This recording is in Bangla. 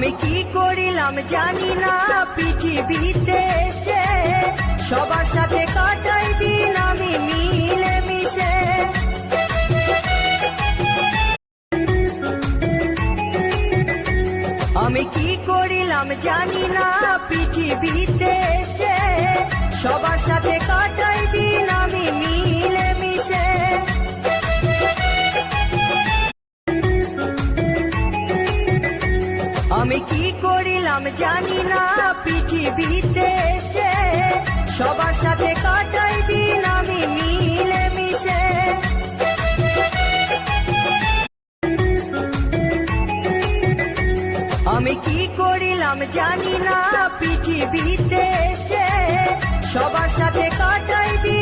আমি কি করিলাম জানি না পৃথিবীতে এসে, সবার সাথে কাটাই দিন আমি মিলে মিশে। আমি কি করিলাম জানি না পৃথিবীতে এসে, সবার সাথে কাটাই দিন আমি মিলে মিশে। আমি কি করিলাম জানি না পৃথিবীতে এসে, সবার সাথে কাটাই দিন আমি মিলে মিশে। আমি কি করিলাম জানি না পৃথিবীতে এসে, সবার সাথে কাটাই দিন